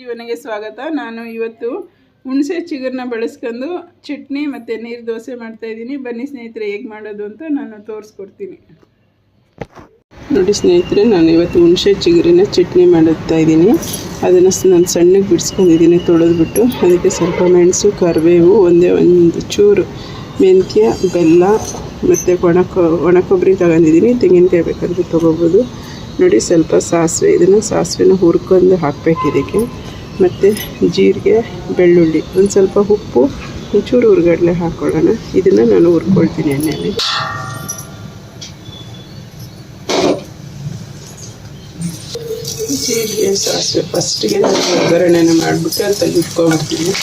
ಜೀವನಗೆ ಸ್ವಾಗತ. ನಾನು ಇವತ್ತು ಹುಣಸೆ ಚಿಗುರನ್ನ ಬಳಸ್ಕೊಂಡು ಚಟ್ನಿ ಮತ್ತು ನೀರು ದೋಸೆ ಮಾಡ್ತಾಯಿದ್ದೀನಿ. ಬನ್ನಿ ಸ್ನೇಹಿತರೆ, ಹೇಗೆ ಮಾಡೋದು ಅಂತ ನಾನು ತೋರಿಸ್ಕೊಡ್ತೀನಿ. ನೋಡಿ ಸ್ನೇಹಿತರೆ, ನಾನು ಇವತ್ತು ಹುಣಸೆ ಚಿಗುರಿನ ಚಟ್ನಿ ಮಾಡುತ್ತಾ ಇದ್ದೀನಿ. ಅದನ್ನು ನಾನು ಸಣ್ಣಗೆ ಬಿಡಿಸ್ಕೊಂಡಿದ್ದೀನಿ ತೊಳೆದ್ಬಿಟ್ಟು. ಅದಕ್ಕೆ ಸ್ವಲ್ಪ ಮೆಣಸು, ಕರಿಬೇವು, ಒಂದು ಚೂರು ಮೆಂತ್ಯ, ಬೆಲ್ಲ ಮತ್ತು ಒಣ ಕೊಬ್ಬರಿ ತಗೊಂಡಿದ್ದೀನಿ. ತೆಂಗಿನಕಾಯಿ ಬೇಕಾದ್ರೆ ತೊಗೋಬೋದು. ನೋಡಿ, ಸ್ವಲ್ಪ ಸಾಸಿವೆ, ಇದನ್ನು ಸಾಸಿವೆನ ಹುರ್ಕೊಂಡು ಹಾಕಬೇಕು ಇದಕ್ಕೆ. ಮತ್ತು ಜೀರಿಗೆ, ಬೆಳ್ಳುಳ್ಳಿ, ಒಂದು ಸ್ವಲ್ಪ ಉಪ್ಪು, ಒಂಚೂರು ಹುರ್ಗಡ್ಲೆ ಹಾಕ್ಕೊಳ್ಳೋಣ. ಇದನ್ನು ನಾನು ಹುರ್ಕೊಳ್ತೀನಿ ಎಣ್ಣೆಯಲ್ಲಿ. ಜೀರಿಗೆ, ಸಾಸಿವೆ ಫಸ್ಟಿಗೆ ನಾನು ಒಗ್ಗರಣೆನ ಮಾಡಿಬಿಟ್ಟು ಅಂತ ಇಟ್ಕೊಂಡ್ಬಿಡ್ತೀನಿ.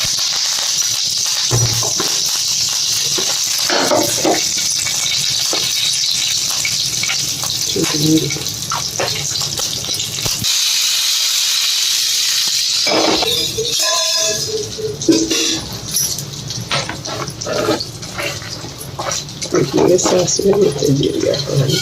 ಸಾಸಿವೆ ಮತ್ತು ಜೀರಿಗೆ ಹಾಕೋಣ.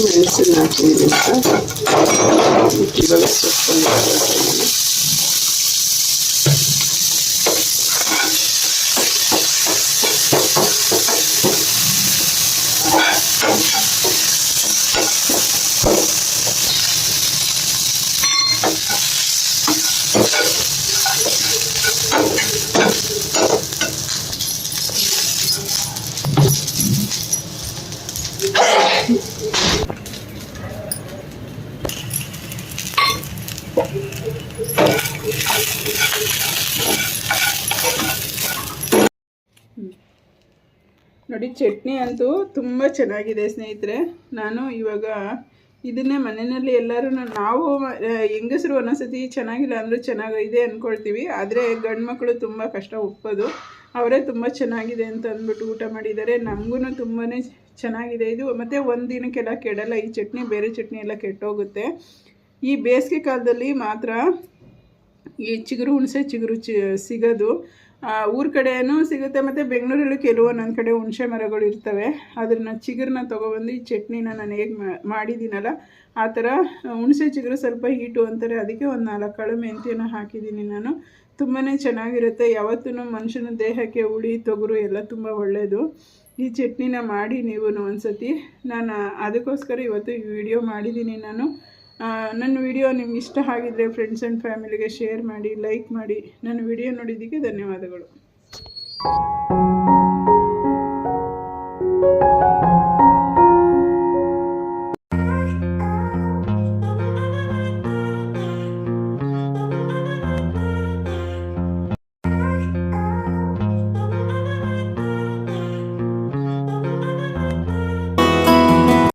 ಮೆಣಸನ್ನು ಹಾಕಿದ್ದೀನಿ. ಇವಾಗ ಸೊಪ್ಪನ್ನು ಹಾಕ್ತೀನಿ. ನೋಡಿ, ಚಟ್ನಿ ಅಂತೂ ತುಂಬ ಚೆನ್ನಾಗಿದೆ ಸ್ನೇಹಿತರೆ. ನಾನು ಇವಾಗ ಇದನ್ನೇ ಮನೆಯಲ್ಲಿ ಎಲ್ಲರೂ, ನಾವು ಹೆಂಗಸರು ಒಂದೊಂದ್ಸತಿ ಚೆನ್ನಾಗಿಲ್ಲ ಅಂದರೂ ಚೆನ್ನಾಗಿದೆ ಅಂದ್ಕೊಳ್ತೀವಿ. ಆದರೆ ಗಂಡು ಮಕ್ಕಳು ತುಂಬ ಕಷ್ಟ ಒಪ್ಪೋದು. ಅವರೇ ತುಂಬ ಚೆನ್ನಾಗಿದೆ ಅಂತ ಅಂದ್ಬಿಟ್ಟು ಊಟ ಮಾಡಿದ್ದಾರೆ. ನಮಗೂ ತುಂಬಾ ಚೆನ್ನಾಗಿದೆ ಇದು. ಮತ್ತು ಒಂದು ದಿನಕ್ಕೆಲ್ಲ ಕೆಡಲ್ಲ ಈ ಚಟ್ನಿ. ಬೇರೆ ಚಟ್ನಿ ಎಲ್ಲ ಕೆಟ್ಟೋಗುತ್ತೆ. ಈ ಬೇಸಿಗೆ ಕಾಲದಲ್ಲಿ ಮಾತ್ರ ಈ ಹುಣಸೆ ಚಿಗುರು ಸಿಗೋದು. ಊರ ಕಡೆಯೂ ಸಿಗುತ್ತೆ. ಮತ್ತು ಬೆಂಗಳೂರಲ್ಲೂ ಕೆಲವೊಂದೊಂದು ಕಡೆ ಹುಣಸೆ ಮರಗಳು ಇರ್ತವೆ. ಅದನ್ನು ಚಿಗುರನ್ನ ತೊಗೊಬಂದು ಈ ಚಟ್ನಿನ ನಾನು ಹೇಗೆ ಮಾಡಿದ್ದೀನಲ್ಲ ಆ ಥರ ಹುಣಸೆ ಚಿಗುರು ಸ್ವಲ್ಪ ಹೀಟು ಅಂತಾರೆ. ಅದಕ್ಕೆ ಒಂದು 4 ಕಾಳು ಮೆಂತ್ಯನ ಹಾಕಿದ್ದೀನಿ ನಾನು. ತುಂಬಾ ಚೆನ್ನಾಗಿರುತ್ತೆ. ಯಾವತ್ತೂ ಮನುಷ್ಯನ ದೇಹಕ್ಕೆ ಹುಳಿ, ತೊಗರು ಎಲ್ಲ ತುಂಬ ಒಳ್ಳೆಯದು. ಈ ಚಟ್ನಿನ ಮಾಡಿ ನೀವು ಒಂದ್ಸತಿ. ನಾನು ಅದಕ್ಕೋಸ್ಕರ ಇವತ್ತು ಈ ವಿಡಿಯೋ ಮಾಡಿದ್ದೀನಿ. ನನ್ನ ವಿಡಿಯೋ ನಿಮ್ಗೆ ಇಷ್ಟ ಆಗಿದ್ದರೆ ಫ್ರೆಂಡ್ಸ್ ಆ್ಯಂಡ್ ಫ್ಯಾಮಿಲಿಗೆ ಶೇರ್ ಮಾಡಿ, ಲೈಕ್ ಮಾಡಿ. ನನ್ನ ವಿಡಿಯೋ ನೋಡಿದ್ದಕ್ಕೆ ಧನ್ಯವಾದಗಳು.